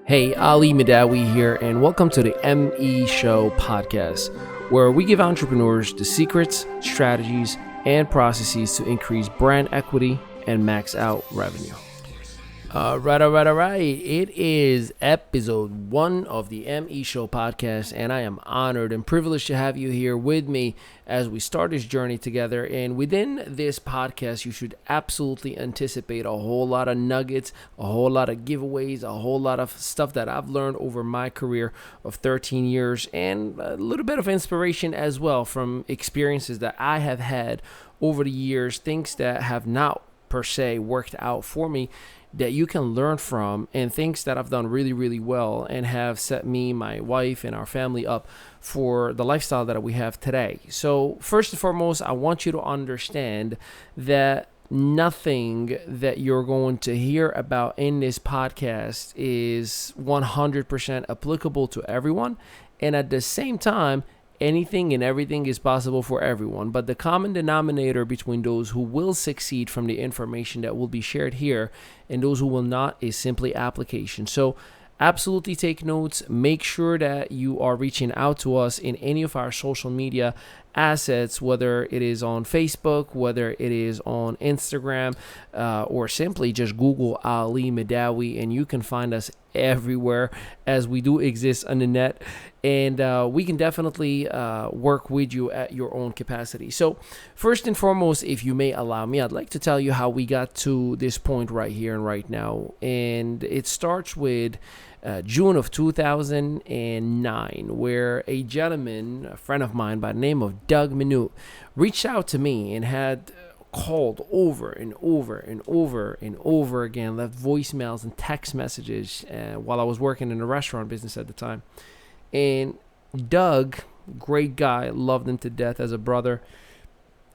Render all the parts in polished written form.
Hey, Ali Mehdaoui here, and welcome to the ME Show podcast, where we give entrepreneurs the secrets, strategies, and processes to increase brand equity and max out revenue. All right. It is episode 1 of the ME Show podcast, and I am honored and privileged to have you here with me as we start this journey together. And within this podcast, you should absolutely anticipate a whole lot of nuggets, a whole lot of giveaways, a whole lot of stuff that I've learned over my career of 13 years, and a little bit of inspiration as well from experiences that I have had over the years, things that have not per se worked out for me that you can learn from, and things that I've done really, really well and have set me, my wife, and our family up for the lifestyle that we have today. So first and foremost, I want you to understand that nothing that you're going to hear about in this podcast is 100% applicable to everyone. And at the same time, anything and everything is possible for everyone, but the common denominator between those who will succeed from the information that will be shared here and those who will not is simply application. So absolutely take notes. Make sure that you are reaching out to us in any of our social media assets, whether it is on Facebook, whether it is on Instagram, or simply just Google Ali Mehdaoui, and you can find us everywhere, as we do exist on the net, and we can definitely work with you at your own capacity. So first and foremost, if you may allow me, I'd like to tell you how we got to this point right here and right now, and it starts with June of 2009, where a gentleman, a friend of mine by the name of Doug Mehdaoui, reached out to me and had called over and over again, left voicemails and text messages while I was working in the restaurant business at the time. And Doug, great guy, loved him to death as a brother.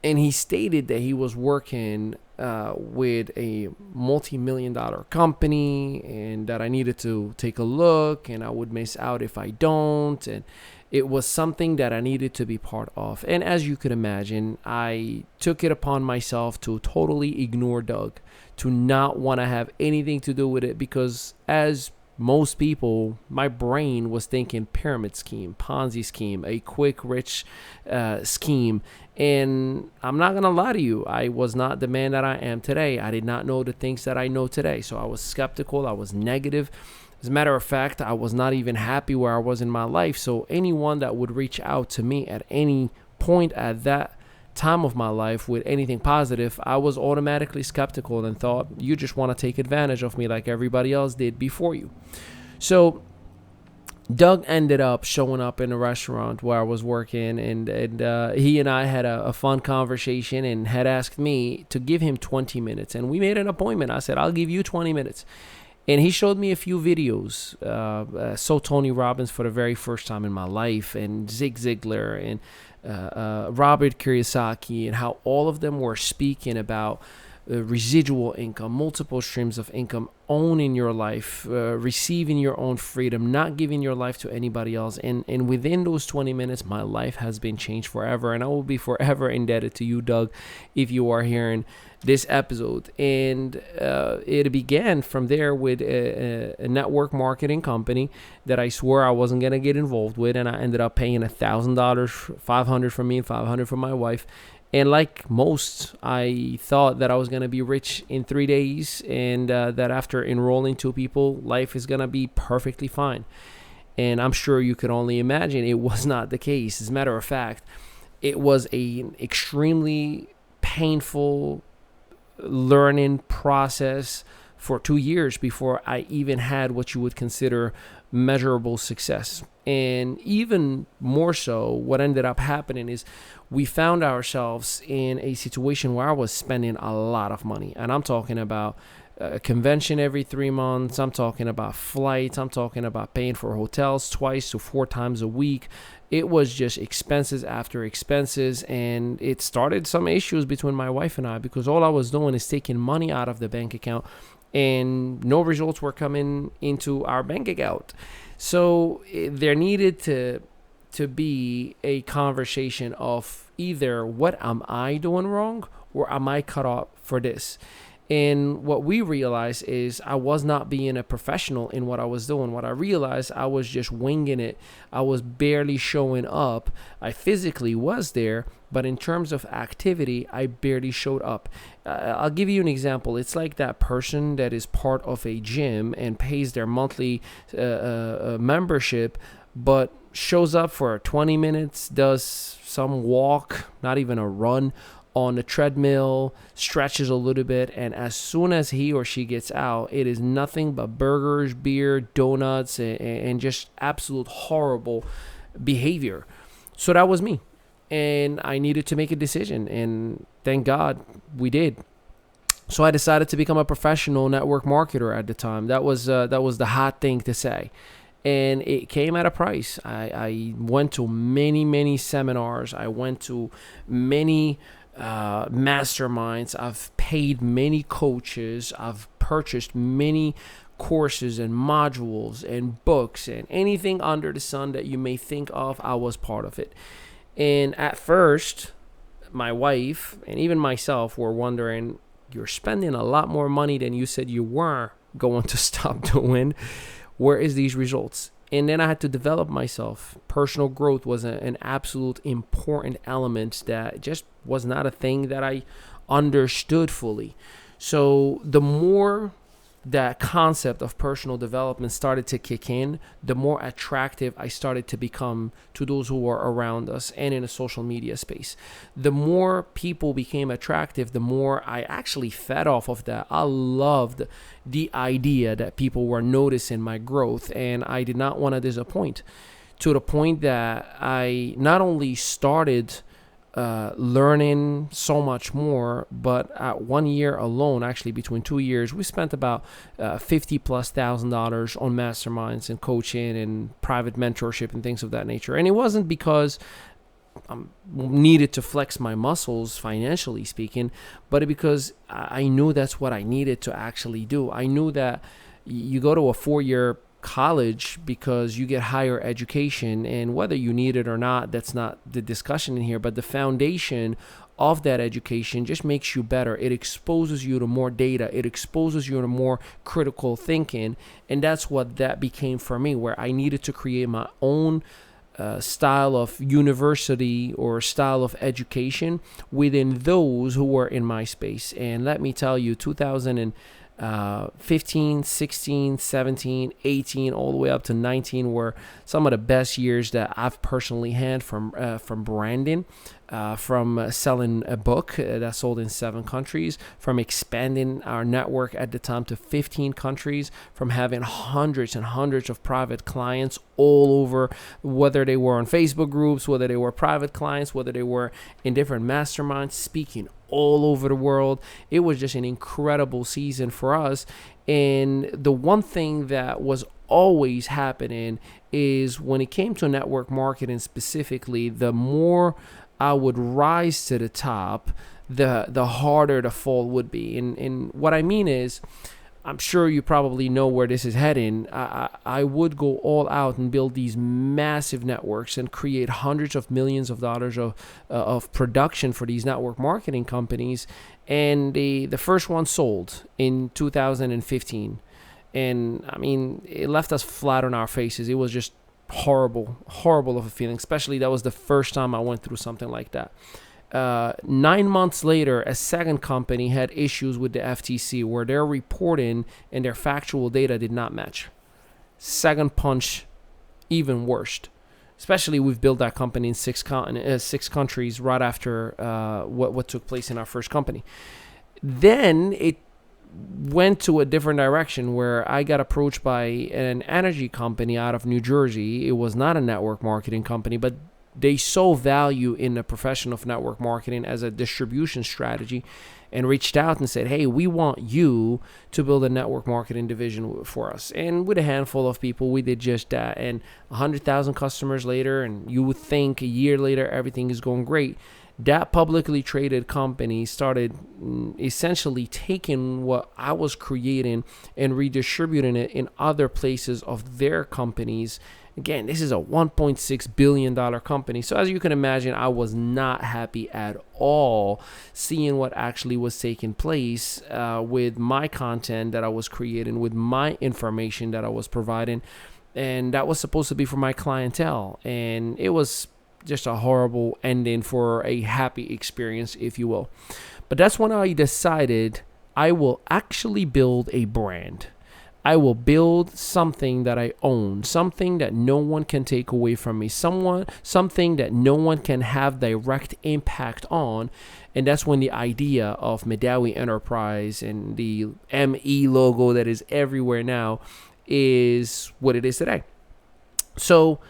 And he stated that he was working with a multi-million-dollar company, and that I needed to take a look, and I would miss out if I don't. And it was something that I needed to be part of. And as you could imagine, I took it upon myself to totally ignore Doug, to not want to have anything to do with it, because as most people, my brain was thinking pyramid scheme, Ponzi scheme, a quick rich scheme. And I'm not going to lie to you, I was not the man that I am today. I did not know the things that I know today. So I was skeptical, I was negative. As a matter of fact, I was not even happy where I was in my life. So anyone that would reach out to me at any point at that time of my life with anything positive, I was automatically skeptical and thought, you just want to take advantage of me like everybody else did before you. So Doug ended up showing up in a restaurant where I was working, and he and I had a fun conversation and had asked me to give him 20 minutes. And we made an appointment. I said, I'll give you 20 minutes. And he showed me a few videos. So Tony Robbins for the very first time in my life, and Zig Ziglar, and Robert Kiyosaki, and how all of them were speaking about residual income, multiple streams of income, owning your life, receiving your own freedom, not giving your life to anybody else. And within those 20 minutes, my life has been changed forever. And I will be forever indebted to you, Doug, if you are hearing this episode. And it began from there with a network marketing company that I swore I wasn't going to get involved with. And I ended up paying $1,000, $500 for me and $500 for my wife. And like most, I thought that I was going to be rich in 3 days, and that after enrolling 2 people, life is going to be perfectly fine. And I'm sure you could only imagine it was not the case. As a matter of fact, it was an extremely painful learning process for 2 years before I even had what you would consider measurable success. And even more so, what ended up happening is we found ourselves in a situation where I was spending a lot of money. And I'm talking about a convention every 3 months. I'm talking about flights. I'm talking about paying for hotels 2 to 4 times a week. It was just expenses after expenses. And it started some issues between my wife and I, because all I was doing is taking money out of the bank account, and no results were coming into our bank account. So there needed to be a conversation of either what am I doing wrong, or am I cut off for this? And what we realized is I was not being a professional in what I was doing. What I realized, I was just winging it. I was barely showing up. I physically was there, but in terms of activity, I barely showed up. I'll give you an example. It's like that person that is part of a gym and pays their monthly membership, but shows up for 20 minutes, does some walk, not even a run, on the treadmill, stretches a little bit, and as soon as he or she gets out, it is nothing but burgers, beer, donuts, and just absolute horrible behavior. So that was me, and I needed to make a decision, and thank God we did. So I decided to become a professional network marketer at the time. That was the hot thing to say. And it came at a price. I went to many seminars. I went to many masterminds. I've paid many coaches. I've purchased many courses and modules and books and anything under the sun that you may think of. I was part of it. And at first, my wife and even myself were wondering, you're spending a lot more money than you said you were going to stop doing. Where is these results? And then I had to develop myself. Personal growth was an absolute important element that just was not a thing that I understood fully. So the more that concept of personal development started to kick in, the more attractive I started to become to those who were around us and in a social media space. The more people became attractive, the more I actually fed off of that. I loved the idea that people were noticing my growth, and I did not want to disappoint, to the point that I not only started learning so much more, but at 1 year alone, actually between 2 years, we spent about $50,000+ on masterminds and coaching and private mentorship and things of that nature. And it wasn't because I needed to flex my muscles, financially speaking, but because I knew that's what I needed to actually do. I knew that you go to a 4-year college because you get higher education, and whether you need it or not, that's not the discussion in here, but the foundation of that education just makes you better. It exposes you to more data. It exposes you to more critical thinking, and that's what that became for me, where I needed to create my own style of university or style of education within those who were in my space. And let me tell you, 2015, 16, 17, 18, all the way up to 19 were some of the best years that I've personally had from branding, from selling a book that sold in 7 countries, from expanding our network at the time to 15 countries, from having hundreds and hundreds of private clients all over, whether they were on Facebook groups, whether they were private clients, whether they were in different masterminds, speaking all over the world. It was just an incredible season for us. And the one thing that was always happening is when it came to network marketing specifically, the more I would rise to the top, the harder the fall would be. And what I mean is, I'm sure you probably know where this is heading. I would go all out and build these massive networks and create hundreds of millions of dollars of production for these network marketing companies. And the first one sold in 2015. And I mean, it left us flat on our faces. It was just horrible of a feeling, especially that was the first time I went through something like that. 9 months later, a second company had issues with the FTC where their reporting and their factual data did not match. Second punch, even worse. Especially we've built that company in 6 countries right after what took place in our first company. Then it went to a different direction where I got approached by an energy company out of New Jersey. It was not a network marketing company, but they saw value in the profession of network marketing as a distribution strategy and reached out and said, hey, we want you to build a network marketing division for us. And with a handful of people, we did just that. And 100,000 customers later, and you would think a year later, everything is going great. that publicly traded company started essentially taking what I was creating and redistributing it in other places of their companies. Again, this is a $1.6 billion company. So as you can imagine, I was not happy at all seeing what actually was taking place with my content that I was creating, with my information that I was providing. And that was supposed to be for my clientele. And it was just a horrible ending for a happy experience, if you will. But that's when I decided I will actually build a brand. I will build something that I own, something that no one can take away from me, something that no one can have direct impact on. And that's when the idea of Mehdaoui Enterprise and the ME logo that is everywhere now is what it is today. So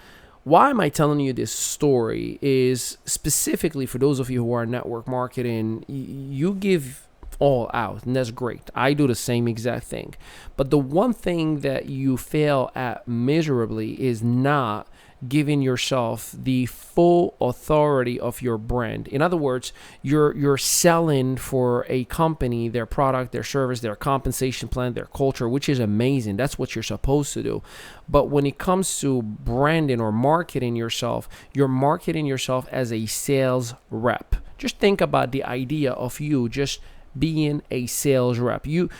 why am I telling you this story is specifically for those of you who are network marketing. You give all out, and that's great. I do the same exact thing. But the one thing that you fail at miserably is not giving yourself the full authority of your brand. In other words, you're selling for a company, their product, their service, their compensation plan, their culture, which is amazing. That's what you're supposed to do. But when it comes to branding or marketing yourself, you're marketing yourself as a sales rep. Just think about the idea of you just being a sales rep. You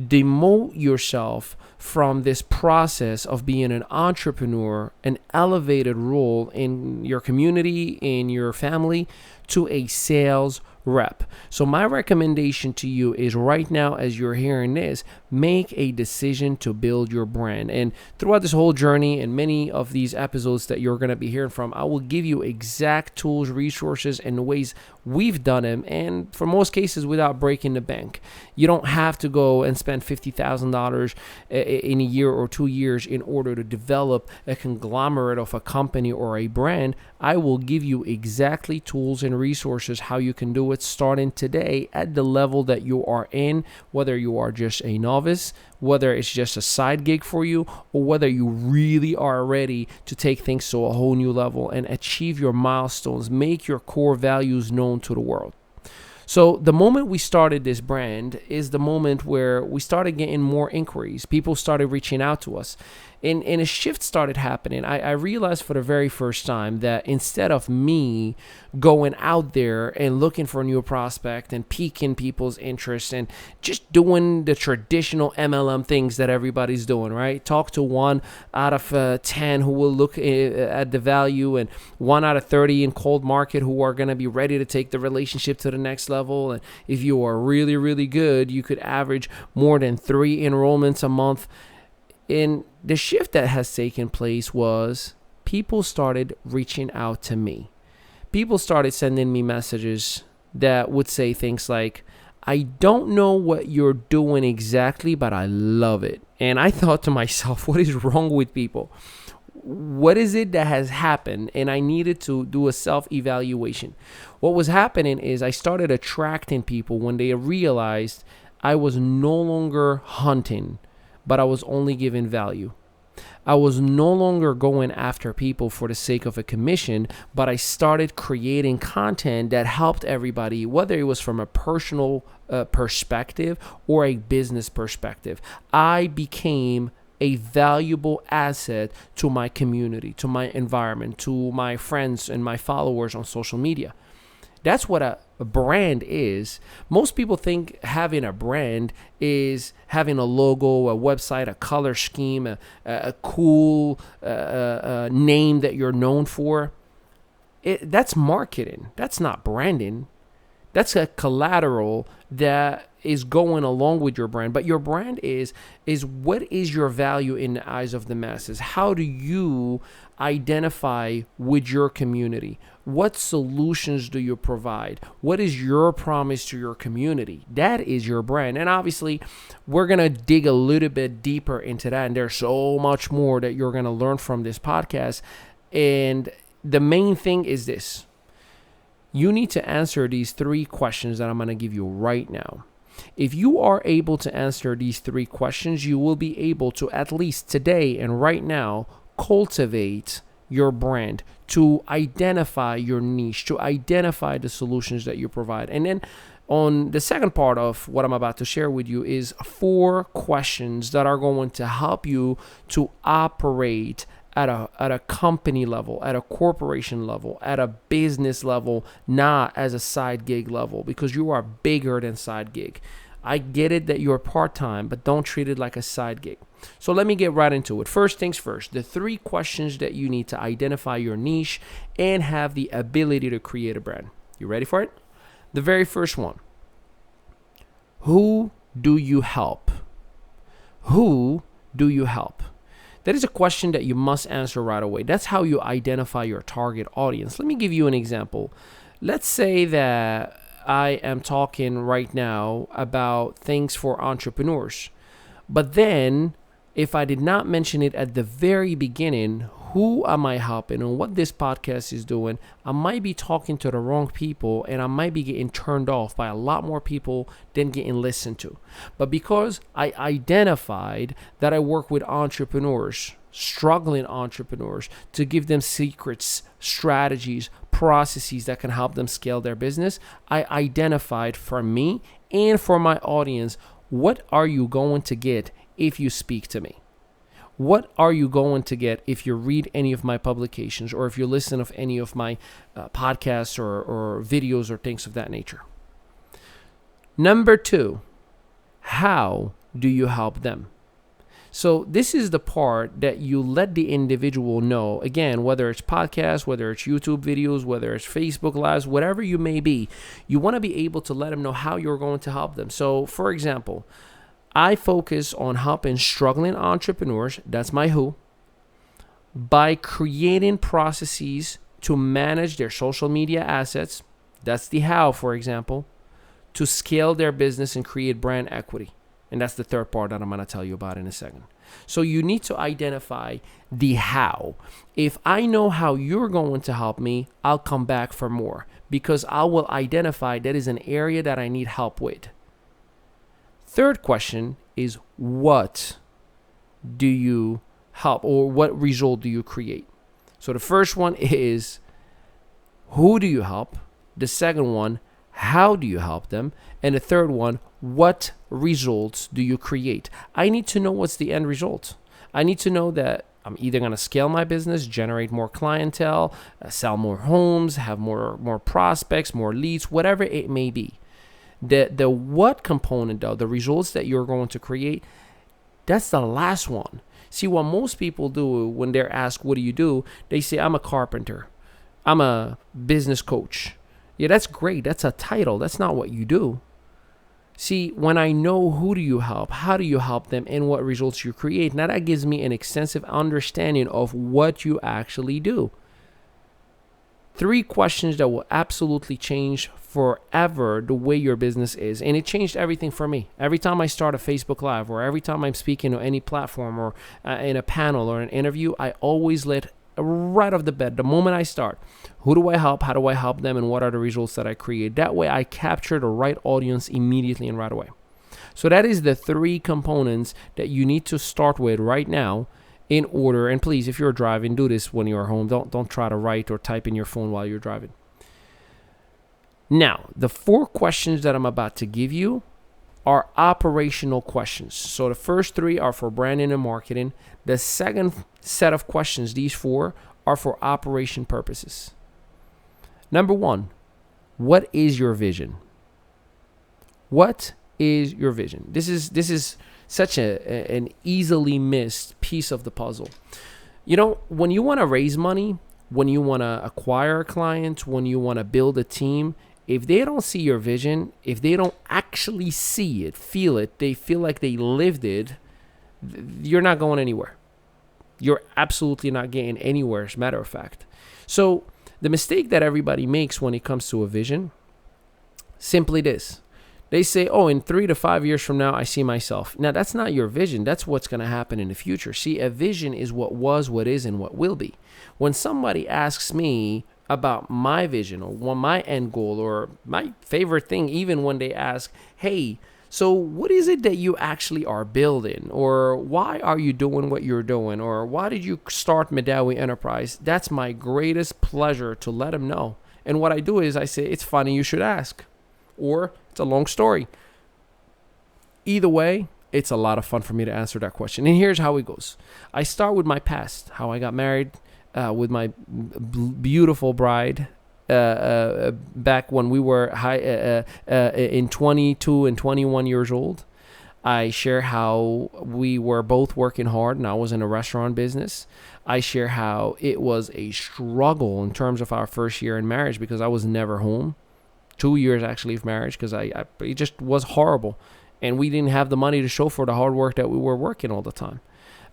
demote yourself from this process of being an entrepreneur, an elevated role in your community, in your family, to a sales rep. So my recommendation to you is right now, as you're hearing this, make a decision to build your brand. And throughout this whole journey and many of these episodes that you're going to be hearing from, I will give you exact tools, resources, and the ways we've done them. And for most cases, without breaking the bank. You don't have to go and spend $50,000 in a year or 2 years in order to develop a conglomerate of a company or a brand. I will give you exactly tools and resources how you can do it starting today at the level that you are in, whether you are just a novice, whether it's just a side gig for you, or whether you really are ready to take things to a whole new level and achieve your milestones, make your core values known to the world. So the moment we started this brand is the moment where we started getting more inquiries. People started reaching out to us. And a shift started happening. I realized for the very first time that instead of me going out there and looking for a new prospect and piquing people's interest and just doing the traditional MLM things that everybody's doing, right? Talk to 1 out of 10 who will look at the value, and 1 out of 30 in cold market who are going to be ready to take the relationship to the next level. And if you are really, really good, you could average more than 3 enrollments a month. And the shift that has taken place was people started reaching out to me. People started sending me messages that would say things like, I don't know what you're doing exactly, but I love it. And I thought to myself, what is wrong with people? What is it that has happened? And I needed to do a self-evaluation. What was happening is I started attracting people when they realized I was no longer hunting, but I was only giving value. I was no longer going after people for the sake of a commission, but I started creating content that helped everybody, whether it was from a personal perspective or a business perspective. I became a valuable asset to my community, to my environment, to my friends and my followers on social media. That's what a brand is. Most people think having a brand is having a logo, a website, a color scheme, a cool name that you're known for. That's marketing. That's not branding. That's a collateral that is going along with your brand. But your brand is what is your value in the eyes of the masses? How do you identify with your community? What solutions do you provide? What is your promise to your community? That is your brand. And obviously, we're going to dig a little bit deeper into that. And there's so much more that you're going to learn from this podcast. And the main thing is this. You need to answer these 3 questions that I'm going to give you right now. If you are able to answer these 3 questions, you will be able to, at least today and right now, cultivate your brand, to identify your niche, to identify the solutions that you provide. And then on the second part of what I'm about to share with you is 4 questions that are going to help you to operate at a company level, at a corporation level, at a business level, not as a side gig level, because you are bigger than side gig. I get it that you're part-time, but don't treat it like a side gig. So let me get right into it. First things first, the 3 questions that you need to identify your niche and have the ability to create a brand. You ready for it? The very first one. Who do you help? Who do you help? That is a question that you must answer right away. That's how you identify your target audience. Let me give you an example. Let's say that I am talking right now about things for entrepreneurs. But then, if I did not mention it at the very beginning, who am I helping and what this podcast is doing, I might be talking to the wrong people and I might be getting turned off by a lot more people than getting listened to. But because I identified that I work with entrepreneurs, struggling entrepreneurs, to give them secrets, strategies, processes that can help them scale their business, I identified for me and for my audience, what are you going to get if you speak to me? What are you going to get if you read any of my publications or if you listen to any of my podcasts or videos or things of that nature? Number 2, how do you help them? So this is the part that you let the individual know, again, whether it's podcasts, whether it's YouTube videos, whether it's Facebook Lives, whatever you may be, you want to be able to let them know how you're going to help them. So for example, I focus on helping struggling entrepreneurs, that's my who, by creating processes to manage their social media assets, that's the how, for example, to scale their business and create brand equity. And that's the third part that I'm going to tell you about in a second. So you need to identify the how. If I know how you're going to help me, I'll come back for more because I will identify that is an area that I need help with. Third question is, what do you help or what result do you create? So the first one is, who do you help? The second one, how do you help them? And the third one, what results do you create? I need to know what's the end result. I need to know that I'm either going to scale my business, generate more clientele, sell more homes, have more prospects, more leads, whatever it may be. The what component, though, the results that you're going to create, that's the last one. See, what most people do when they're asked, what do you do? They say, I'm a carpenter. I'm a business coach. Yeah, that's great. That's a title. That's not what you do. See, when I know who do you help, how do you help them, and what results you create, now that gives me an extensive understanding of what you actually do. 3 questions that will absolutely change forever the way your business is. And it changed everything for me. Every time I start a Facebook Live or every time I'm speaking on any platform or in a panel or an interview, I always let right off the bat, the moment I start, who do I help, how do I help them, and what are the results that I create? That way I capture the right audience immediately and right away. So that is the 3 components that you need to start with right now in order. And please, if you're driving, do this when you're home. Don't try to write or type in your phone while you're driving. Now, the 4 questions that I'm about to give you are operational questions. So the first 3 are for branding and marketing. The second set of questions, these 4, are for operation purposes. Number 1, what is your vision? What is your vision? This is such an easily missed piece of the puzzle. You know, when you want to raise money, when you want to acquire a client, when you want to build a team, if they don't see your vision, if they don't actually see it, feel it, they feel like they lived it, you're not going anywhere. You're absolutely not getting anywhere, as a matter of fact. So the mistake that everybody makes when it comes to a vision, simply this. They say, oh, in 3 to 5 years from now, I see myself. Now, that's not your vision. That's what's going to happen in the future. See, a vision is what was, what is, and what will be. When somebody asks me about my vision or my end goal or my favorite thing, even when they ask, hey, So what is it that you actually are building? Or why are you doing what you're doing? Or why did you start Mehdaoui Enterprise? That's my greatest pleasure to let them know. And what I do is I say, it's funny, you should ask. Or it's a long story. Either way, it's a lot of fun for me to answer that question. And here's how it goes. I start with my past, how I got married with my beautiful bride. Back when we were in 22 and 21 years old. I share how we were both working hard and I was in a restaurant business. I share how it was a struggle in terms of our first year in marriage because I was never home. 2 years actually of marriage because it just was horrible. And we didn't have the money to show for the hard work that we were working all the time.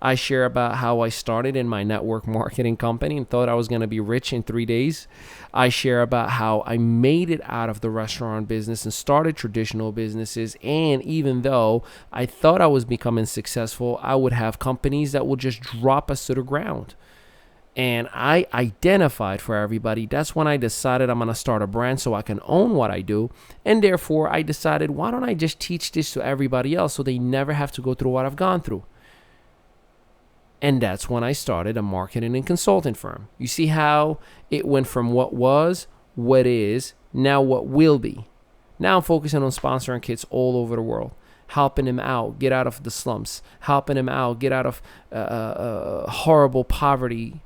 I share about how I started in my network marketing company and thought I was going to be rich in 3 days. I share about how I made it out of the restaurant business and started traditional businesses. And even though I thought I was becoming successful, I would have companies that would just drop us to the ground. And I identified for everybody. That's when I decided I'm going to start a brand so I can own what I do. And therefore, I decided, why don't I just teach this to everybody else so they never have to go through what I've gone through? And that's when I started a marketing and consulting firm. You see how it went from what was, what is, now what will be. Now I'm focusing on sponsoring kids all over the world, helping them out, get out of the slums, helping them out, get out of horrible poverty,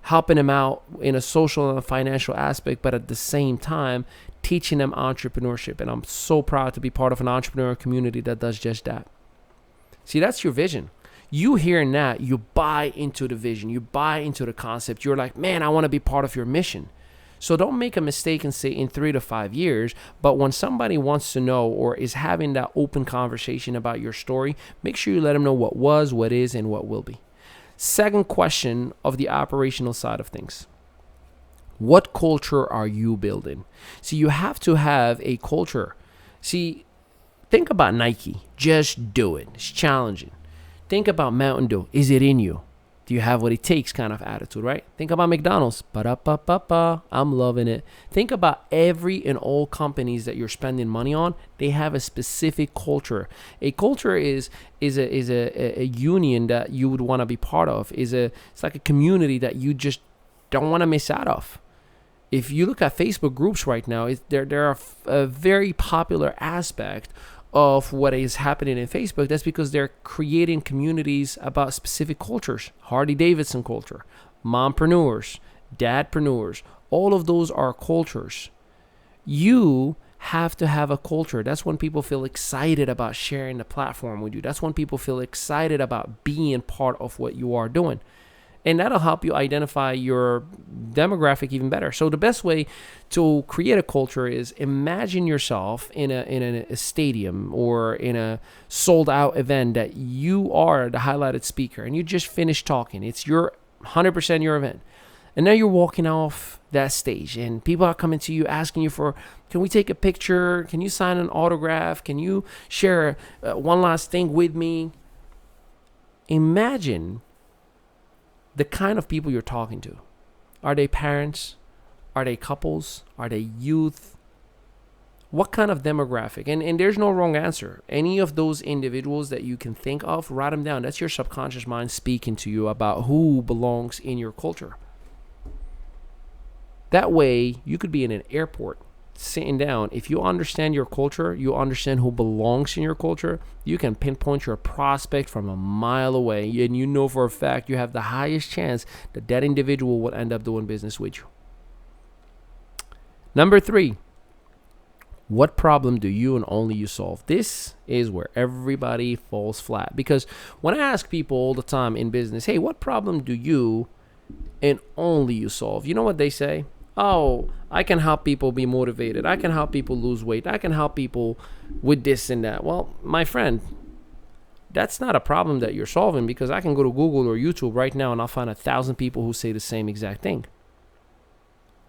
helping them out in a social and a financial aspect, but at the same time, teaching them entrepreneurship. And I'm so proud to be part of an entrepreneurial community that does just that. See, that's your vision. You hearing that, you buy into the vision, you buy into the concept. You're like, man, I want to be part of your mission. So don't make a mistake and say in 3 to 5 years, but when somebody wants to know or is having that open conversation about your story, make sure you let them know what was, what is, and what will be. Second question of the operational side of things. What culture are you building? See, you have to have a culture. See, think about Nike. Just do it. It's challenging. Think about Mountain Dew. Is it in you? Do you have what it takes kind of attitude, right? Think about McDonald's. Ba-da-ba-ba-ba. I'm loving it. Think about every and all companies that you're spending money on. They have a specific culture. A culture is a union that you would want to be part of. It's like a community that you just don't want to miss out of. If you look at Facebook groups right now, they're a very popular aspect of what is happening in Facebook. That's because they're creating communities about specific cultures. Harley-Davidson culture, mompreneurs, dadpreneurs, all of those are cultures. You have to have a culture. That's when people feel excited about sharing the platform with you. That's when people feel excited about being part of what you are doing. And that'll help you identify your demographic even better. So the best way to create a culture is imagine yourself in a stadium or in a sold out event that you are the highlighted speaker and you just finished talking. It's your 100% your event. And now you're walking off that stage and people are coming to you asking you for, can we take a picture? Can you sign an autograph? Can you share one last thing with me? Imagine the kind of people you're talking to. Are they parents? Are they couples? Are they youth? What kind of demographic? And there's no wrong answer. Any of those individuals that you can think of, write them down. That's your subconscious mind speaking to you about who belongs in your culture. That way, you could be in an airport sitting down. If you understand your culture, you understand who belongs in your culture, you can pinpoint your prospect from a mile away, and you know for a fact you have the highest chance that that individual will end up doing business with you. Number 3, what problem do you and only you solve? This is where everybody falls flat, because when I ask people all the time in business, hey, what problem do you and only you solve? You know what they say? Oh, I can help people be motivated. I can help people lose weight. I can help people with this and that. Well, my friend, that's not a problem that you're solving, because I can go to Google or YouTube right now and I'll find 1,000 people who say the same exact thing.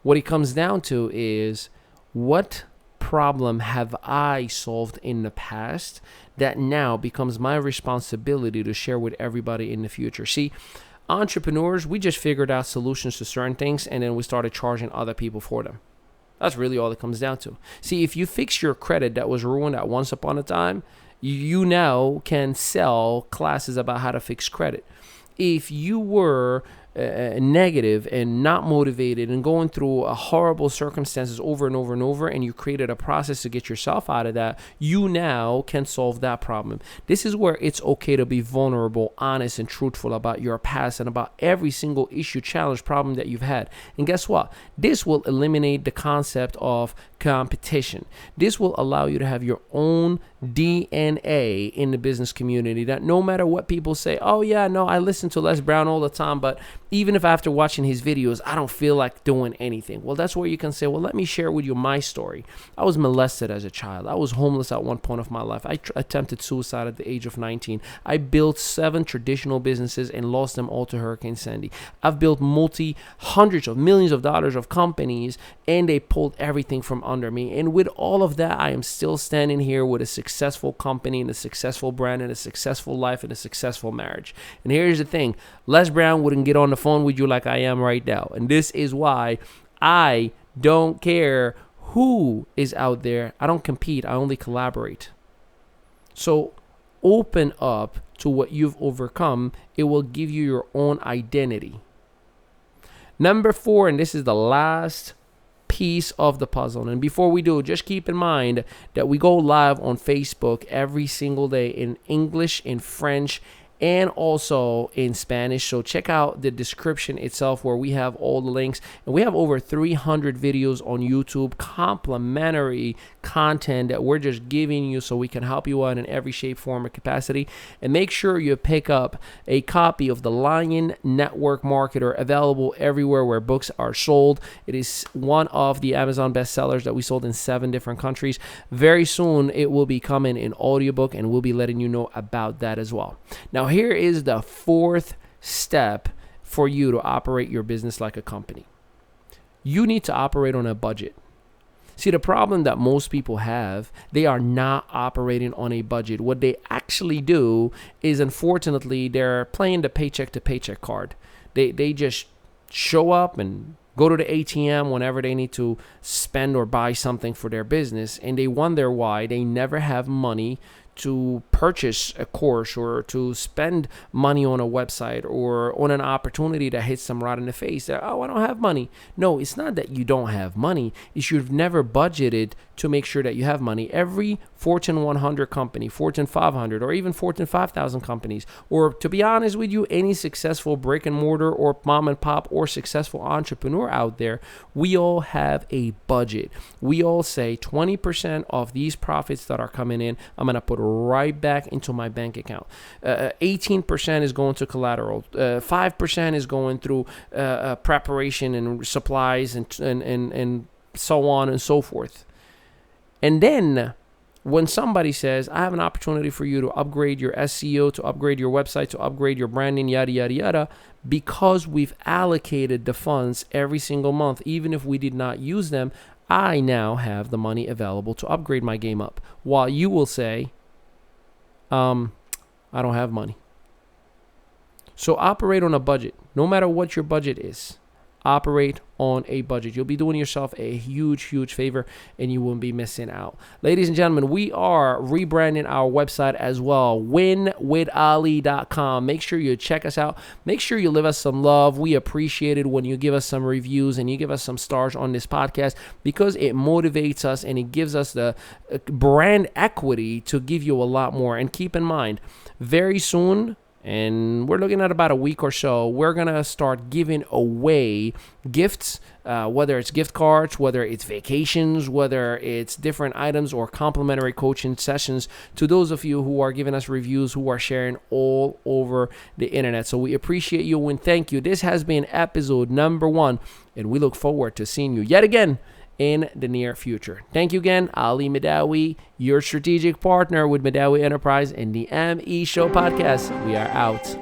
What it comes down to is, what problem have I solved in the past that now becomes my responsibility to share with everybody in the future? See, entrepreneurs, we just figured out solutions to certain things and then we started charging other people for them. That's really all it comes down to. See, if you fix your credit that was ruined at once upon a time, you now can sell classes about how to fix credit. If you were negative and not motivated and going through horrible circumstances over and over and over, and you created a process to get yourself out of that, you now can solve that problem. This is where it's okay to be vulnerable, honest, and truthful about your past and about every single issue, challenge, problem that you've had. And guess what? This will eliminate the concept of competition. This will allow you to have your own DNA in the business community, that no matter what people say, oh yeah, no, I listen to Les Brown all the time, but even if after watching his videos, I don't feel like doing anything. Well, that's where you can say, well, let me share with you my story. I was molested as a child. I was homeless at one point of my life. I attempted suicide at the age of 19. I built 7 traditional businesses and lost them all to Hurricane Sandy. I've built hundreds of millions of dollars of companies, and they pulled everything from under me. And with all of that, I am still standing here with a successful company and a successful brand and a successful life and a successful marriage. And here's the thing. Les Brown wouldn't get on the phone with you like I am right now. And this is why I don't care who is out there. I don't compete. I only collaborate. So open up to what you've overcome. It will give you your own identity. Number 4, and this is the last piece of the puzzle. And before we do, just keep in mind that we go live on Facebook every single day in English, in French, and also in Spanish. So check out the description itself where we have all the links. And we have over 300 videos on YouTube, complimentary content that we're just giving you so we can help you out in every shape, form, or capacity. And make sure you pick up a copy of The Lion Network Marketer, available everywhere where books are sold. It is one of the Amazon bestsellers that we sold in 7 different countries. Very soon it will be coming in audiobook, and we'll be letting you know about that as well. Now, here is the 4th step for you to operate your business like a company. You need to operate on a budget. See, the problem that most people have, they are not operating on a budget. What they actually do is, unfortunately, they're playing the paycheck to paycheck card. They just show up and go to the ATM whenever they need to spend or buy something for their business, and they wonder why they never have money to purchase a course or to spend money on a website or on an opportunity that hits them right in the face. That, oh, I don't have money. No, it's not that you don't have money. It's you've never budgeted to make sure that you have money. Every Fortune 100 company, Fortune 500, or even Fortune 5,000 companies, or to be honest with you, any successful brick and mortar or mom and pop or successful entrepreneur out there, we all have a budget. We all say 20% of these profits that are coming in, I'm going to put right back into my bank account. 18% is going to collateral. 5% is going through preparation and supplies and so on and so forth. And then when somebody says, I have an opportunity for you to upgrade your SEO, to upgrade your website, to upgrade your branding, yada, yada, yada, because we've allocated the funds every single month, even if we did not use them, I now have the money available to upgrade my game up. While you will say, I don't have money. So operate on a budget. No matter what your budget is, operate on a budget. You'll be doing yourself a huge, huge favor, and you won't be missing out. Ladies and gentlemen, we are rebranding our website as well, winwithali.com. Make sure you check us out. Make sure you leave us some love. We appreciate it when you give us some reviews and you give us some stars on this podcast, because it motivates us and it gives us the brand equity to give you a lot more. And keep in mind, very soon, and we're looking at about a week or so, we're going to start giving away gifts, whether it's gift cards, whether it's vacations, whether it's different items or complimentary coaching sessions to those of you who are giving us reviews, who are sharing all over the internet. So we appreciate you and thank you. This has been episode number 1, and we look forward to seeing you yet again in the near future. Thank you again, Ali Mehdaoui, your strategic partner with Mehdaoui Enterprise and the ME Show podcast. We are out.